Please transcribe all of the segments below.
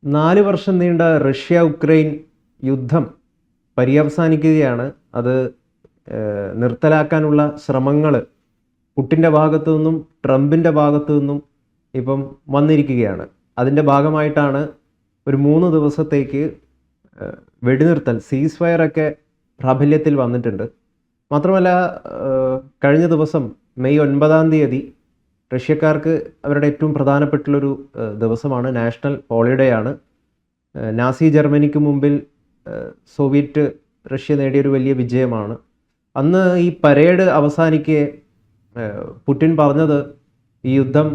4 വർഷം നീണ്ട Russia Ukraine യുദ്ധം പര്യവസാനിക്കുകയാണ്. അത് നിർത്തലാക്കാനുള്ള ശ്രമങ്ങൾ പുട്ടിൻ്റെ ഭാഗത്തു നിന്നും ട്രംപിൻ്റെ ഭാഗത്തു നിന്നും ഇപ്പം വന്നിരിക്കുകയാണ്. അതിൻ്റെ ഭാഗമായിട്ടാണ് ഒരു 3 ദിവസത്തേക്ക് വെടിനിർത്തൽ സീസ് ഫയറൊക്കെ പ്രാബല്യത്തിൽ വന്നിട്ടുണ്ട്. മാത്രമല്ല, കഴിഞ്ഞ ദിവസം മെയ് 9 റഷ്യക്കാർക്ക് അവരുടെ ഏറ്റവും പ്രധാനപ്പെട്ടുള്ളൊരു ദിവസമാണ്, നാഷണൽ ഹോളിഡേ ആണ്. നാസി ജർമ്മനിക്ക് മുമ്പിൽ സോവിയറ്റ് റഷ്യ നേടിയൊരു വലിയ വിജയമാണ്. അന്ന് ഈ പരേഡ് അവസാനിക്കെ പുടിൻ പറഞ്ഞത് ഈ യുദ്ധം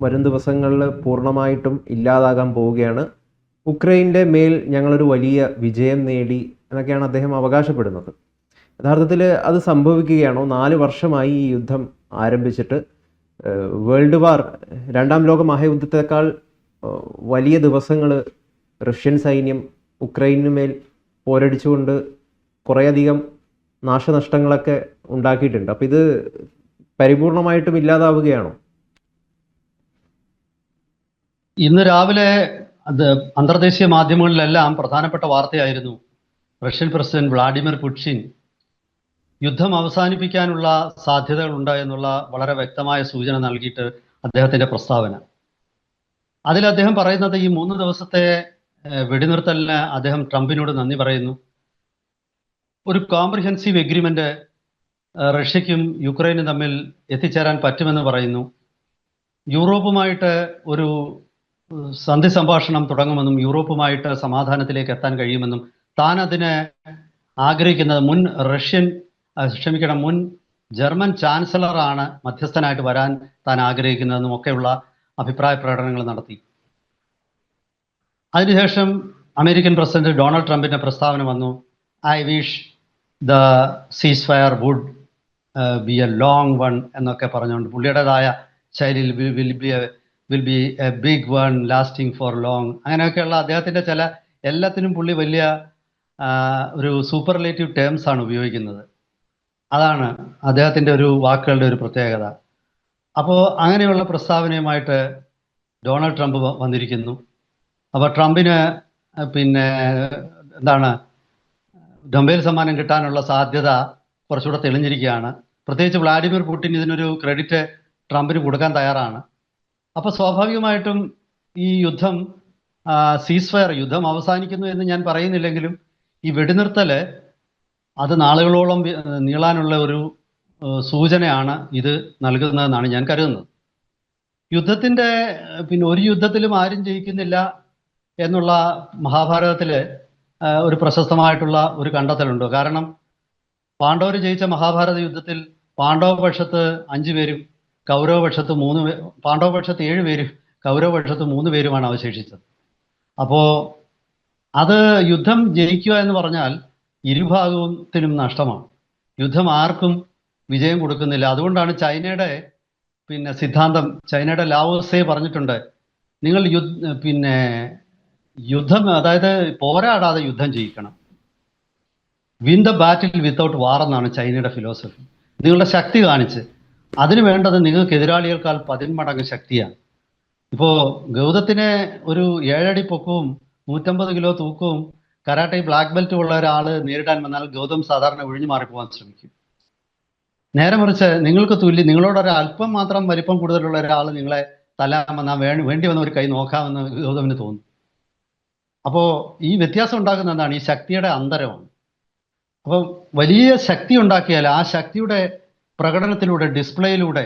വരും ദിവസങ്ങളിൽ പൂർണ്ണമായിട്ടും ഇല്ലാതാകാൻ പോവുകയാണ്, ഉക്രൈൻ്റെ മേൽ ഞങ്ങളൊരു വലിയ വിജയം നേടി എന്നൊക്കെയാണ് അദ്ദേഹം അവകാശപ്പെടുന്നത്. യഥാർത്ഥത്തിൽ അത് സംഭവിക്കുകയാണോ? 4 വർഷമായി ഈ യുദ്ധം ആരംഭിച്ചിട്ട്. വേൾഡ് വാർ, രണ്ടാം ലോക മഹായുദ്ധത്തെക്കാൾ വലിയ ദിവസങ്ങൾ റഷ്യൻ സൈന്യം ഉക്രൈനു മേൽ പോരടിച്ചുകൊണ്ട് കുറേയധികം നാശനഷ്ടങ്ങളൊക്കെ ഉണ്ടാക്കിയിട്ടുണ്ട്. അപ്പോൾ ഇത് പരിപൂർണമായിട്ടും ഇല്ലാതാവുകയാണോ? ഇന്ന് രാവിലെ അന്തർദേശീയ മാധ്യമങ്ങളിലെല്ലാം പ്രധാനപ്പെട്ട വാർത്തയായിരുന്നു റഷ്യൻ പ്രസിഡന്റ് വ്ളാഡിമിർ പുടിൻ യുദ്ധം അവസാനിപ്പിക്കാനുള്ള സാധ്യതകളുണ്ട് എന്നുള്ള വളരെ വ്യക്തമായ സൂചന നൽകിയിട്ട് അദ്ദേഹത്തിന്റെ പ്രസ്താവന. അതിൽ അദ്ദേഹം പറയുന്നത് ഈ 3 ദിവസത്തെ വെടിനിർത്തലിന് അദ്ദേഹം ട്രംപിനോട് നന്ദി പറയുന്നു. ഒരു കോംപ്രിഹെൻസീവ് എഗ്രിമെന്റ് റഷ്യക്കും യുക്രൈനും തമ്മിൽ എത്തിച്ചേരാൻ പറ്റുമെന്ന് പറയുന്നു. യൂറോപ്പുമായിട്ട് ഒരു സന്ധി സംഭാഷണം തുടങ്ങുമെന്നും യൂറോപ്പുമായിട്ട് സമാധാനത്തിലേക്ക് എത്താൻ കഴിയുമെന്നും താൻ അതിനെ ആഗ്രഹിക്കുന്നത് മുൻ ജർമ്മൻ ചാൻസലറാണ് മധ്യസ്ഥനായിട്ട് വരാൻ താൻ ആഗ്രഹിക്കുന്നതെന്നും ഒക്കെയുള്ള അഭിപ്രായ പ്രകടനങ്ങൾ നടത്തി. അതിനുശേഷം അമേരിക്കൻ പ്രസിഡന്റ് ഡൊണാൾഡ് ട്രംപിന്റെ പ്രസ്താവന വന്നു. I wish the ceasefire would be a long one എന്നൊക്കെ പറഞ്ഞുകൊണ്ട് പുള്ളിയുടേതായ ശൈലിയിൽ will be a big one lasting for long, അങ്ങനെയൊക്കെയുള്ള അദ്ദേഹത്തിൻ്റെ ചില എല്ലാത്തിനും പുള്ളി വലിയ ഒരു സൂപ്പർലേറ്റീവ് ടേംസ് ആണ് ഉപയോഗിക്കുന്നത്. അതാണ് അദ്ദേഹത്തിൻ്റെ ഒരു വാക്കുകളുടെ ഒരു പ്രത്യേകത. അപ്പോൾ അങ്ങനെയുള്ള പ്രസ്താവനയുമായിട്ട് ഡൊണാൾഡ് ട്രംപ് വന്നിരിക്കുന്നു. അപ്പോൾ ട്രംപിന് നൊബേൽ സമ്മാനം കിട്ടാനുള്ള സാധ്യത കുറച്ചുകൂടെ തെളിഞ്ഞിരിക്കുകയാണ്. പ്രത്യേകിച്ച് വ്ളാഡിമിർ പുടിൻ ഇതിനൊരു ക്രെഡിറ്റ് ട്രംപിന് കൊടുക്കാൻ തയ്യാറാണ്. അപ്പോൾ സ്വാഭാവികമായിട്ടും ഈ യുദ്ധം സീസ് ഫയർ യുദ്ധം അവസാനിക്കുന്നു എന്ന് ഞാൻ പറയുന്നില്ലെങ്കിലും ഈ വെടിനിർത്തൽ അത് നാളുകളോളം നീളാനുള്ള ഒരു സൂചനയാണ് ഇത് നൽകുന്നതെന്നാണ് ഞാൻ കരുതുന്നത്. യുദ്ധത്തിൻ്റെ ഒരു യുദ്ധത്തിലും ആരും ജയിക്കുന്നില്ല എന്നുള്ള മഹാഭാരതത്തിൽ ഒരു പ്രശസ്തമായിട്ടുള്ള ഒരു കണ്ടെത്തലുണ്ട്. കാരണം പാണ്ഡവർ ജയിച്ച മഹാഭാരത യുദ്ധത്തിൽ പാണ്ഡവപക്ഷത്ത് 5 പേരും കൗരവപക്ഷത്ത് 7 പേരും കൗരവപക്ഷത്ത് 3 പേരുമാണ് അവശേഷിച്ചത്. അപ്പോൾ അത് യുദ്ധം ജയിക്കുക എന്ന് പറഞ്ഞാൽ ഇരുഭാഗത്തിനും നഷ്ടമാണ്. യുദ്ധം ആർക്കും വിജയം കൊടുക്കുന്നില്ല. അതുകൊണ്ടാണ് ചൈനയുടെ സിദ്ധാന്തം, ചൈനയുടെ ലാവോസെ പറഞ്ഞിട്ടുണ്ട്, നിങ്ങൾ യുദ്ധം അതായത് പോരാടാതെ യുദ്ധം ജയിക്കണം. വിൻ ദ ബാറ്റിൽ വിത്തൗട്ട് വാർ എന്നാണ് ചൈനയുടെ ഫിലോസഫി. നിങ്ങളുടെ ശക്തി കാണിച്ച് അതിന് വേണ്ടത് നിങ്ങൾക്ക് എതിരാളികൾക്കാൾ 10 മടങ്ങ് ശക്തിയാണ്. ഇപ്പോൾ ഗൗതത്തിനെ ഒരു 7 അടി പൊക്കവും 150 കിലോ തൂക്കവും കരാട്ടെ ബ്ലാക്ക് ബെൽറ്റ് ഉള്ള ഒരാൾ നേരിടാൻ വന്നാൽ ഗൗതം സാധാരണ ഒഴിഞ്ഞു മാറിപ്പോകാൻ ശ്രമിക്കും. നേരെ മറിച്ച് നിങ്ങളോടൊരു അല്പം മാത്രം വലിപ്പം കൂടുതലുള്ള ഒരാൾ നിങ്ങളെ തല്ലാൻ വന്നാൽ വേണ്ടി വന്ന ഒരു കൈ നോക്കാമെന്ന് ഗൗതമിന് തോന്നും. അപ്പോൾ ഈ വ്യത്യാസം ഉണ്ടാക്കുന്ന എന്താണ്? ഈ ശക്തിയുടെ അന്തരമാണ്. അപ്പോൾ വലിയ ശക്തി ഉണ്ടാക്കിയാൽ ആ ശക്തിയുടെ പ്രകടനത്തിലൂടെ, ഡിസ്പ്ലേയിലൂടെ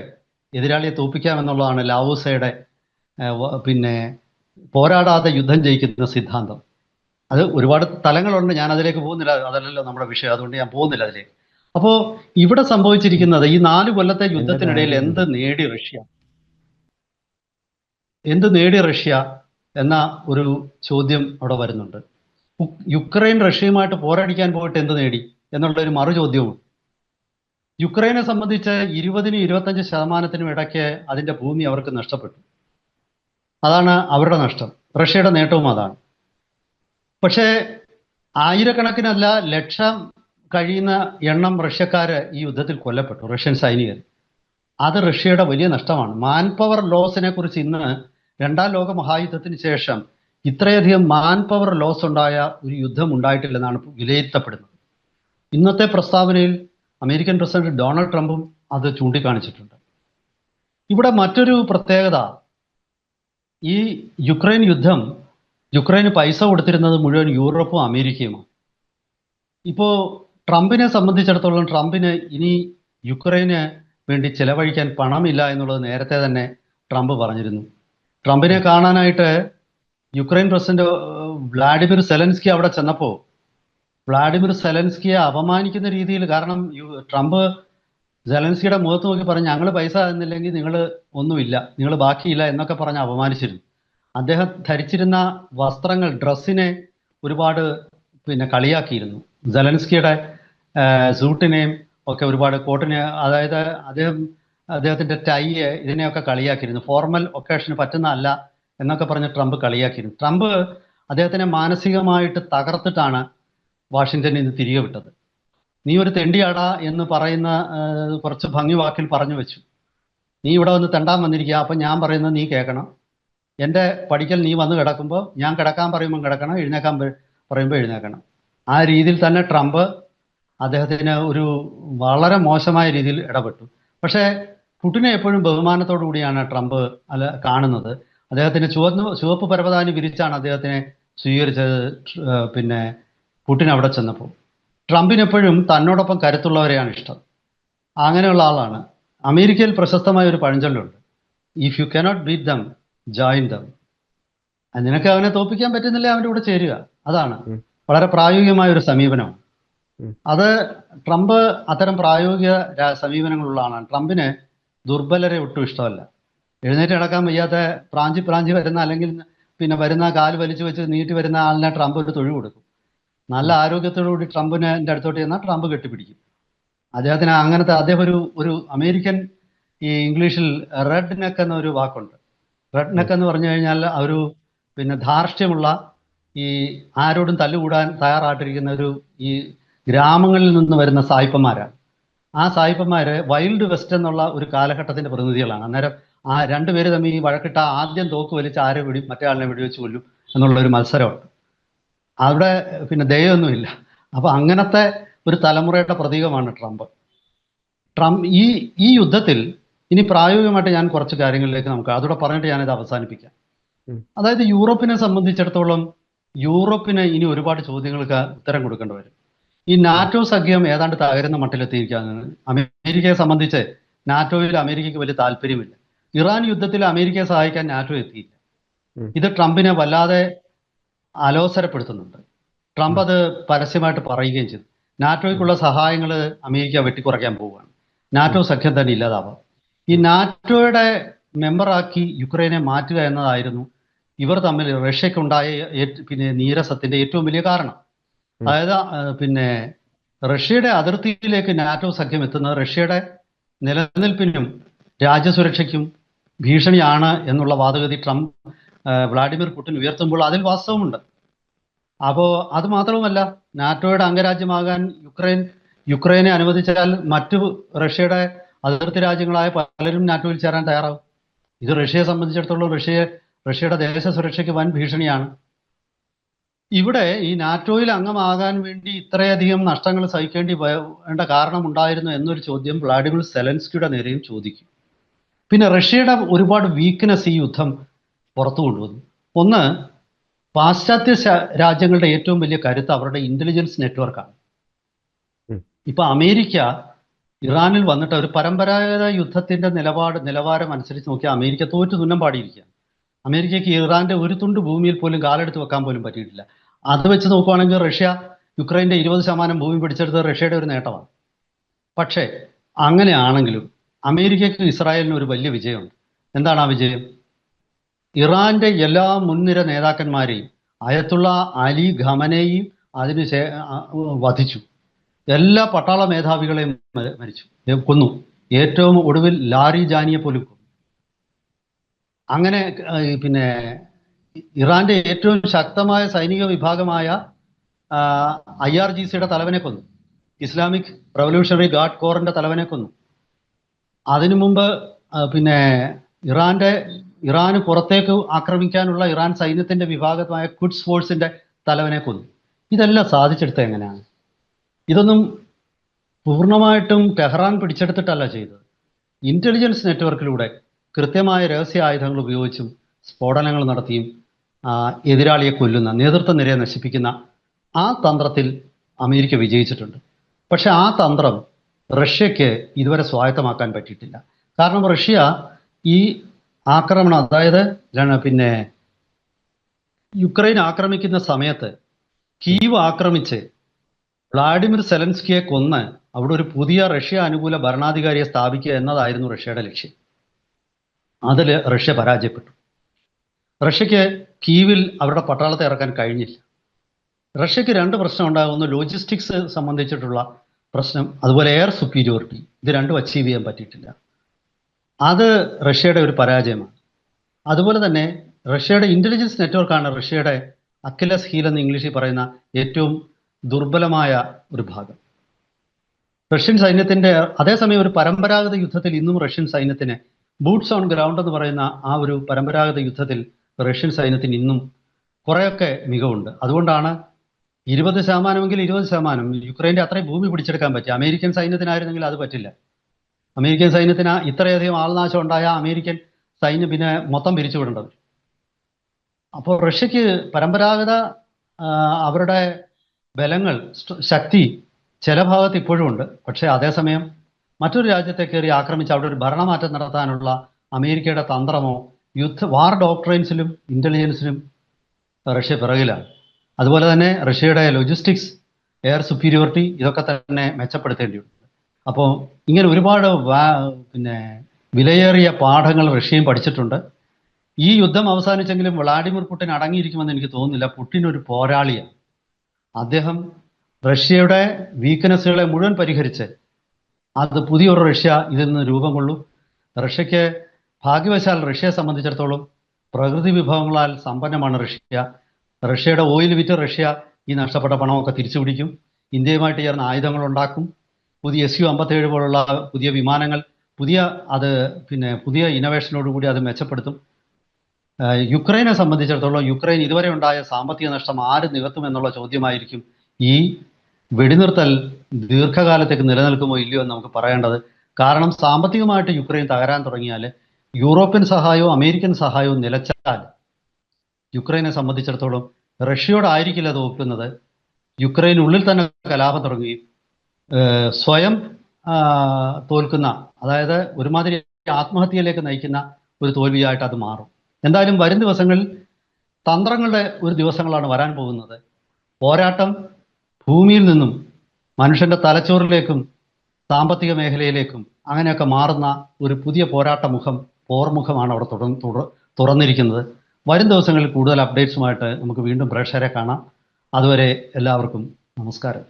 എതിരാളിയെ തോൽപ്പിക്കാമെന്നുള്ളതാണ് ലാവോസയുടെ പോരാടാതെ യുദ്ധം ജയിക്കുന്ന സിദ്ധാന്തം. അത് ഒരുപാട് തലങ്ങളുണ്ട്, ഞാൻ അതിലേക്ക് പോകുന്നില്ല, അതല്ലല്ലോ നമ്മുടെ വിഷയം, അതുകൊണ്ട് ഞാൻ പോകുന്നില്ല അതിലേക്ക്. അപ്പോൾ ഇവിടെ സംഭവിച്ചിരിക്കുന്നത് ഈ 4 കൊല്ലത്തെ യുദ്ധത്തിനിടയിൽ എന്ത് നേടി റഷ്യ എന്ന ഒരു ചോദ്യം അവിടെ വരുന്നുണ്ട്. യുക്രൈൻ റഷ്യയുമായിട്ട് പോരടിക്കാൻ പോയിട്ട് എന്ത് നേടി എന്നുള്ള ഒരു മറു ചോദ്യവും. യുക്രൈനെ സംബന്ധിച്ച് 20-25% ഇടയ്ക്ക് അതിൻ്റെ ഭൂമി അവർക്ക് നഷ്ടപ്പെട്ടു. അതാണ് അവരുടെ നഷ്ടം. റഷ്യയുടെ നേട്ടവും അതാണ്. പക്ഷേ ആയിരക്കണക്കിനല്ല ലക്ഷം കഴിയുന്ന എണ്ണം റഷ്യക്കാർ ഈ യുദ്ധത്തിൽ കൊല്ലപ്പെട്ടു, റഷ്യൻ സൈനികർ. അത് റഷ്യയുടെ വലിയ നഷ്ടമാണ്. മാൻ പവർ ലോസിനെ കുറിച്ച് ഇന്ന് 2ാം ലോക മഹായുദ്ധത്തിന് ശേഷം ഇത്രയധികം മാൻ പവർ ലോസ് ഉണ്ടായ ഒരു യുദ്ധം ഉണ്ടായിട്ടില്ലെന്നാണ് വിലയിരുത്തപ്പെടുന്നത്. ഇന്നത്തെ പ്രസ്താവനയിൽ അമേരിക്കൻ പ്രസിഡന്റ് ഡൊണാൾഡ് ട്രംപും അത് ചൂണ്ടിക്കാണിച്ചിട്ടുണ്ട്. ഇവിടെ മറ്റൊരു പ്രത്യേകത, ഈ യുക്രൈൻ യുദ്ധം, യുക്രൈന് പൈസ കൊടുത്തിരുന്നത് മുഴുവൻ യൂറോപ്പും അമേരിക്കയുമാണ്. ഇപ്പോൾ ട്രംപിനെ സംബന്ധിച്ചിടത്തോളം ട്രംപിന് ഇനി യുക്രൈന് വേണ്ടി ചെലവഴിക്കാൻ പണമില്ല എന്നുള്ളത് നേരത്തെ തന്നെ ട്രംപ് പറഞ്ഞിരുന്നു. ട്രംപിനെ കാണാനായിട്ട് യുക്രൈൻ പ്രസിഡന്റ് വ്ളാഡിമിർ സെലൻസ്കി അവിടെ ചെന്നപ്പോൾ വ്ളാഡിമിർ സെലൻസ്കിയെ അപമാനിക്കുന്ന രീതിയിൽ, കാരണം ട്രംപ് സെലൻസ്കിയുടെ മുഖത്ത് നോക്കി പറഞ്ഞു, ഞങ്ങൾ പൈസ തന്നില്ലെങ്കിൽ നിങ്ങൾ ഒന്നുമില്ല, നിങ്ങൾ ബാക്കിയില്ല എന്നൊക്കെ പറഞ്ഞ് അപമാനിച്ചിരുന്നു. അദ്ദേഹം ധരിച്ചിരുന്ന വസ്ത്രങ്ങൾ, ഡ്രസ്സിനെ ഒരുപാട് കളിയാക്കിയിരുന്നു. സെലൻസ്കിയുടെ സൂട്ടിനെയും ഒക്കെ ഒരുപാട്, കോട്ടിനെ, അതായത് അദ്ദേഹത്തിൻ്റെ ടൈ, ഇതിനെയൊക്കെ കളിയാക്കിയിരുന്നു. ഫോർമൽ ഒക്കേഷന് പറ്റുന്നതല്ല എന്നൊക്കെ പറഞ്ഞ് ട്രംപ് കളിയാക്കിയിരുന്നു. ട്രംപ് അദ്ദേഹത്തിനെ മാനസികമായിട്ട് തകർത്തിട്ടാണ് വാഷിങ്ടണിൽ നിന്ന് തിരികെ വിട്ടത്. നീ ഒരു തെണ്ടിയാടാ എന്ന് പറയുന്ന കുറച്ച് ഭംഗി വാക്കിൽ പറഞ്ഞു വെച്ചു. നീ ഇവിടെ വന്ന് തെണ്ടാൻ വന്നിരിക്കുക, അപ്പം ഞാൻ പറയുന്നത് നീ കേൾക്കണം. എൻ്റെ പഠിക്കൽ നീ വന്ന് കിടക്കുമ്പോൾ ഞാൻ കിടക്കാൻ പറയുമ്പോൾ കിടക്കണം, എഴുന്നേക്കാൻ പറയുമ്പോൾ എഴുന്നേക്കണം. ആ രീതിയിൽ തന്നെ ട്രംപ് അദ്ദേഹത്തിന് ഒരു വളരെ മോശമായ രീതിയിൽ ഇടപെട്ടു. പക്ഷേ പുടിനെ എപ്പോഴും ബഹുമാനത്തോടു കൂടിയാണ് ട്രംപ് കാണുന്നത്. അദ്ദേഹത്തിന് ചുവപ്പ് പരവതാനി വിരിച്ചാണ് അദ്ദേഹത്തിനെ സ്വീകരിച്ചത്. പുടിൻ അവിടെ ചെന്നപ്പോൾ ട്രംപിനെപ്പോഴും തന്നോടൊപ്പം കരുത്തുള്ളവരെയാണ് ഇഷ്ടം. അങ്ങനെയുള്ള ആളാണ്. അമേരിക്കയിൽ പ്രശസ്തമായ ഒരു പഴഞ്ചൊല്ലുണ്ട്, if you cannot beat them join them. നിനക്ക് അവനെ തോൽപ്പിക്കാൻ പറ്റുന്നില്ല, അവൻ്റെ കൂടെ ചേരുക. അതാണ് വളരെ പ്രായോഗികമായ ഒരു സമീപനമാണ്. അത് ട്രംപ് അത്തരം പ്രായോഗിക സമീപനങ്ങളുള്ള ആളാണ്. ട്രംപിന് ദുർബലരെ ഒട്ടും ഇഷ്ടമല്ല. എഴുന്നേറ്റ് നടക്കാൻ വയ്യാത്ത പ്രാഞ്ചി വരുന്ന, അല്ലെങ്കിൽ വരുന്ന കാല് വലിച്ചു വെച്ച് നീട്ടി വരുന്ന ആളിനെ ട്രംപ് ഒരു തൊഴിൽ കൊടുക്കും. നല്ല ആരോഗ്യത്തോടുകൂടി ട്രംപിനെ എൻ്റെ അടുത്തോട്ട് ചെന്നാൽ ട്രംപ് കെട്ടിപ്പിടിക്കും. അദ്ദേഹത്തിന് അങ്ങനത്തെ, അദ്ദേഹം ഒരു അമേരിക്കൻ, ഈ ഇംഗ്ലീഷിൽ റെഡ് നെക്ക് എന്നൊരു വാക്കുണ്ട്. റെഡ് നെക്ക് എന്ന് പറഞ്ഞു കഴിഞ്ഞാൽ ഒരു ധാർഷ്ട്യമുള്ള, ഈ ആരോടും തല്ലുകൂടാൻ തയ്യാറായിട്ടിരിക്കുന്ന ഈ ഗ്രാമങ്ങളിൽ നിന്ന് വരുന്ന സായിപ്പന്മാരാണ്. ആ സായിപ്പന്മാർ വൈൽഡ് വെസ്റ്റ് എന്നുള്ള ഒരു കാലഘട്ടത്തിൻ്റെ പ്രതിനിധികളാണ്. അന്നേരം ആ രണ്ടുപേര് തമ്മിൽ ഈ വഴക്കിട്ട ആദ്യം തോക്ക് വലിച്ച് ആരെ മറ്റേ ആളിനെ വെടിവെച്ച് കൊല്ലും എന്നുള്ളൊരു മത്സരമുണ്ട്. അവിടെ ദയൊന്നുമില്ല. അപ്പോൾ അങ്ങനത്തെ ഒരു തലമുറയുടെ പ്രതീകമാണ് ട്രംപ്. ഈ യുദ്ധത്തിൽ ഇനി പ്രായോഗികമായിട്ട് ഞാൻ കുറച്ച് കാര്യങ്ങളിലേക്ക് അതോടെ പറഞ്ഞിട്ട് ഞാനിത് അവസാനിപ്പിക്കാം. അതായത് യൂറോപ്പിനെ സംബന്ധിച്ചിടത്തോളം യൂറോപ്പിന് ഇനി ഒരുപാട് ചോദ്യങ്ങൾക്ക് ഉത്തരം കൊടുക്കേണ്ടി വരും. ഈ നാറ്റോ സഖ്യം ഏതാണ്ട് തകരുന്ന മട്ടിലെത്തിയിരിക്കുകയാണ്. അമേരിക്കയെ സംബന്ധിച്ച് നാറ്റോയിൽ അമേരിക്കയ്ക്ക് വലിയ താല്പര്യമില്ല. ഇറാൻ യുദ്ധത്തിൽ അമേരിക്കയെ സഹായിക്കാൻ നാറ്റോ എത്തിയില്ല. ഇത് ട്രംപിനെ വല്ലാതെ അലോസരപ്പെടുത്തുന്നുണ്ട്. ട്രംപ് അത് പരസ്യമായിട്ട് പറയുകയും ചെയ്തു. നാറ്റോയ്ക്കുള്ള സഹായങ്ങൾ അമേരിക്ക വെട്ടിക്കുറയ്ക്കാൻ പോവുകയാണ്. നാറ്റോ സഖ്യം തന്നെ ഇല്ലാതാവാം. ഈ നാറ്റോയുടെ മെമ്പറാക്കി യുക്രൈനെ മാറ്റുക എന്നതായിരുന്നു ഇവർ തമ്മിൽ റഷ്യക്കുണ്ടായ നീരസത്തിന്റെ ഏറ്റവും വലിയ കാരണം. അതായത് റഷ്യയുടെ അതിർത്തിയിലേക്ക് നാറ്റോ സഖ്യം എത്തുന്നത് റഷ്യയുടെ നിലനിൽപ്പിനും രാജ്യസുരക്ഷയ്ക്കും ഭീഷണിയാണ് എന്നുള്ള വാദഗതി വ്ളാഡിമിർ പുടിൻ ഉയർത്തുമ്പോൾ അതിൽ വാസ്തവമുണ്ട്. അപ്പോൾ അത് മാത്രവുമല്ല, നാറ്റോയുടെ അംഗരാജ്യമാകാൻ യുക്രൈനെ അനുവദിച്ചാൽ മറ്റു റഷ്യയുടെ അതിർത്തി രാജ്യങ്ങളായ പലരും നാറ്റോയിൽ ചേരാൻ തയ്യാറാവും. ഇത് റഷ്യയെ സംബന്ധിച്ചിടത്തോളം റഷ്യയുടെ ദേശ സുരക്ഷയ്ക്ക് വൻ ഭീഷണിയാണ്. ഇവിടെ ഈ നാറ്റോയിൽ അംഗമാകാൻ വേണ്ടി ഇത്രയധികം നഷ്ടങ്ങൾ സഹിക്കേണ്ടി വേണ്ട കാരണം ഉണ്ടായിരുന്നു എന്നൊരു ചോദ്യം വ്ളാഡിമിർ സെലൻസ്കിയുടെ നേരെയും ചോദിക്കും. റഷ്യയുടെ ഒരുപാട് വീക്ക്നെസ് ഈ യുദ്ധം പുറത്തു കൊണ്ടുവന്നു. ഒന്ന്, പാശ്ചാത്യ രാജ്യങ്ങളുടെ ഏറ്റവും വലിയ കരുത്ത് അവരുടെ ഇന്റലിജൻസ് നെറ്റ്വർക്കാണ്. ഇപ്പൊ അമേരിക്ക ഇറാനിൽ വന്നിട്ട് ഒരു പരമ്പരാഗത യുദ്ധത്തിന്റെ നിലവാരം അനുസരിച്ച് നോക്കിയാൽ അമേരിക്ക തോറ്റു തുന്നം പാടിയിരിക്കുകയാണ്. അമേരിക്കയ്ക്ക് ഇറാന്റെ ഒരു തുണ്ട് ഭൂമിയിൽ പോലും കാലെടുത്ത് വെക്കാൻ പോലും പറ്റിയിട്ടില്ല. അത് വെച്ച് നോക്കുവാണെങ്കിൽ റഷ്യ യുക്രൈൻ്റെ 20% ഭൂമി പിടിച്ചെടുത്തത് റഷ്യയുടെ ഒരു നേട്ടമാണ്. പക്ഷേ അങ്ങനെയാണെങ്കിലും അമേരിക്കയ്ക്ക് ഇസ്രായേലിന് ഒരു വലിയ വിജയമുണ്ട്. എന്താണ് ആ വിജയം? ഇറാന്റെ എല്ലാ മുൻനിര നേതാക്കന്മാരെയും അയത്തുള്ള അലി ഖമനേയും അതിന് വധിച്ചു. എല്ലാ പട്ടാള മേധാവികളെയും കൊന്നു. ഏറ്റവും ഒടുവിൽ ലാരി ജാനിയെ പോലും കൊന്നു. അങ്ങനെ ഇറാന്റെ ഏറ്റവും ശക്തമായ സൈനിക വിഭാഗമായ IRGCയുടെ തലവനെ കൊന്നു. ഇസ്ലാമിക് റവല്യൂഷണറി ഗാർഡ് കോറിന്റെ തലവനെ കൊന്നു. അതിനു മുമ്പ് ഇറാന്റെ ഇറാന് പുറത്തേക്ക് ആക്രമിക്കാനുള്ള ഇറാൻ സൈന്യത്തിന്റെ വിഭാഗമായ ഖുഡ്സ് ഫോഴ്സിന്റെ തലവനെ കൊന്നു. ഇതെല്ലാം സാധിച്ചെടുത്തത് എങ്ങനെയാണ്? ഇതൊന്നും പൂർണ്ണമായിട്ടും ടെഹ്റാൻ പിടിച്ചെടുത്തിട്ടല്ല ചെയ്തത്. ഇന്റലിജൻസ് നെറ്റ്വർക്കിലൂടെ കൃത്യമായ രഹസ്യ ആയുധങ്ങൾ ഉപയോഗിച്ചും സ്ഫോടനങ്ങൾ നടത്തിയും എതിരാളിയെ കൊല്ലുന്ന, നേതൃത്വ നിരയെ നശിപ്പിക്കുന്ന ആ തന്ത്രത്തിൽ അമേരിക്ക വിജയിച്ചിട്ടുണ്ട്. പക്ഷെ ആ തന്ത്രം റഷ്യക്ക് ഇതുവരെ സ്വായത്തമാക്കാൻ പറ്റിയിട്ടില്ല. കാരണം റഷ്യ ഈ ആക്രമണം, അതായത് പിന്നെ യുക്രൈൻ ആക്രമിക്കുന്ന സമയത്ത് കീവ് ആക്രമിച്ച് വ്ളാഡിമിർ സെലൻസ്കിയെ കൊന്ന് അവിടെ ഒരു പുതിയ റഷ്യ അനുകൂല ഭരണാധികാരിയെ സ്ഥാപിക്കുക എന്നതായിരുന്നു റഷ്യയുടെ ലക്ഷ്യം. അതിൽ റഷ്യ പരാജയപ്പെട്ടു. റഷ്യക്ക് കീവിൽ അവരുടെ പട്ടാളത്തെ ഇറക്കാൻ കഴിഞ്ഞില്ല. റഷ്യക്ക് രണ്ട് പ്രശ്നം ഉണ്ടാകുന്നു: ലോജിസ്റ്റിക്സ് സംബന്ധിച്ചിട്ടുള്ള പ്രശ്നം, അതുപോലെ എയർ സുപ്പീരിയോറിറ്റി. ഇത് രണ്ടും അച്ചീവ് ചെയ്യാൻ പറ്റിയിട്ടില്ല. അത് റഷ്യയുടെ ഒരു പരാജയമാണ്. അതുപോലെ തന്നെ റഷ്യയുടെ ഇന്റലിജൻസ് നെറ്റ്വർക്കാണ് റഷ്യയുടെ അക്കിലസ് ഹീൽ എന്ന് ഇംഗ്ലീഷിൽ പറയുന്ന ഏറ്റവും ദുർബലമായ ഒരു ഭാഗം. റഷ്യൻ സൈന്യത്തിന്റെ അതേസമയം ഒരു പരമ്പരാഗത യുദ്ധത്തിൽ ഇന്നും റഷ്യൻ സൈന്യത്തിന് ബൂട്ട്സ് ഓൺ ഗ്രൗണ്ട് എന്ന് പറയുന്ന ആ ഒരു പരമ്പരാഗത യുദ്ധത്തിൽ റഷ്യൻ സൈന്യത്തിന് ഇന്നും കുറേയൊക്കെ മികവുണ്ട്. അതുകൊണ്ടാണ് 20% 20% യുക്രൈൻ്റെ അത്രയും ഭൂമി പിടിച്ചെടുക്കാൻ പറ്റി. അമേരിക്കൻ സൈന്യത്തിനായിരുന്നെങ്കിൽ അത് പറ്റില്ല. അമേരിക്കൻ സൈന്യത്തിന് ഇത്രയധികം ആൾനാശം ഉണ്ടായ അമേരിക്കൻ സൈന്യം പിന്നെ മൊത്തം പിരിച്ചുവിടേണ്ടത്. അപ്പോൾ റഷ്യക്ക് പരമ്പരാഗത അവരുടെ ബലങ്ങൾ, ശക്തി ചില ഭാഗത്ത് ഇപ്പോഴും ഉണ്ട്. പക്ഷേ അതേസമയം മറ്റൊരു രാജ്യത്തെ കയറി ആക്രമിച്ച് അവിടെ ഒരു ഭരണമാറ്റം നടത്താനുള്ള അമേരിക്കയുടെ തന്ത്രമോ വാർ ഡോക്ട്രൈൻസിലും ഇന്റലിജൻസിലും റഷ്യ പിറകിലാണ്. അതുപോലെ തന്നെ റഷ്യയുടെ ലോജിസ്റ്റിക്സ്, എയർ സുപ്പീരിയോറിറ്റി ഇതൊക്കെ തന്നെ മെച്ചപ്പെടുത്തേണ്ടിയുണ്ട്. അപ്പോൾ ഇങ്ങനെ ഒരുപാട് വിലയേറിയ പാഠങ്ങൾ റഷ്യയും പഠിച്ചിട്ടുണ്ട്. ഈ യുദ്ധം അവസാനിച്ചെങ്കിലും വ്ളാഡിമിർ പുടിൻ അടങ്ങിയിരിക്കുമെന്ന് എനിക്ക് തോന്നുന്നില്ല. പുടിൻ ഒരു പോരാളിയാണ്. അദ്ദേഹം റഷ്യയുടെ വീക്ക്നെസ്സുകളെ മുഴുവൻ പരിഹരിച്ച് അത് പുതിയൊരു റഷ്യ ഇതിൽ നിന്ന് രൂപം കൊള്ളും. റഷ്യക്ക് ഭാഗ്യവശാൽ റഷ്യയെ സംബന്ധിച്ചിടത്തോളം പ്രകൃതി വിഭവങ്ങളാൽ സമ്പന്നമാണ് റഷ്യ. റഷ്യയുടെ ഓയിൽ വിറ്റ് റഷ്യ ഈ നഷ്ടപ്പെട്ട പണമൊക്കെ തിരിച്ചു പിടിക്കും. ഇന്ത്യയുമായിട്ട് ചേർന്ന് ആയുധങ്ങൾ ഉണ്ടാക്കും. പുതിയ Su-57 പോലുള്ള പുതിയ വിമാനങ്ങൾ, പുതിയ ഇന്നോവേഷനോടുകൂടി അത് മെച്ചപ്പെടുത്തും. യുക്രൈനെ സംബന്ധിച്ചിടത്തോളം യുക്രൈൻ ഇതുവരെ ഉണ്ടായ സാമ്പത്തിക നഷ്ടം ആര് നികത്തും എന്നുള്ള ചോദ്യമായിരിക്കും ഈ വെടിനിർത്തൽ ദീർഘകാലത്തേക്ക് നിലനിൽക്കുമോ ഇല്ലയോ എന്ന് നമുക്ക് പറയേണ്ടത്. കാരണം സാമ്പത്തികമായിട്ട് യുക്രൈൻ തകരാൻ തുടങ്ങിയാൽ, യൂറോപ്യൻ സഹായവും അമേരിക്കൻ സഹായവും നിലച്ചാൽ യുക്രൈനെ സംബന്ധിച്ചിടത്തോളം റഷ്യയോടായിരിക്കില്ല അത് ഒക്കുന്നത്. യുക്രൈനുള്ളിൽ തന്നെ കലാപം തുടങ്ങുകയും സ്വയം തോൽക്കുന്ന, അതായത് ഒരുമാതിരി ആത്മഹത്യയിലേക്ക് നയിക്കുന്ന ഒരു തോൽവിയായിട്ട് അത് മാറും. എന്തായാലും വരും ദിവസങ്ങളിൽ തന്ത്രങ്ങളുടെ ഒരു ദിവസങ്ങളാണ് വരാൻ പോകുന്നത്. പോരാട്ടം ഭൂമിയിൽ നിന്നും മനുഷ്യന്റെ തലച്ചോറിലേക്കും സാമ്പത്തിക മേഖലയിലേക്കും അങ്ങനെയൊക്കെ മാറുന്ന ഒരു പുതിയ പോർമുഖമാണ് അവിടെ തുറന്നിരിക്കുന്നത്. വരും ദിവസങ്ങളിൽ കൂടുതൽ അപ്ഡേറ്റ്സുമായിട്ട് നമുക്ക് വീണ്ടും പ്രേക്ഷകരെ കാണാം. അതുവരെ എല്ലാവർക്കും നമസ്കാരം.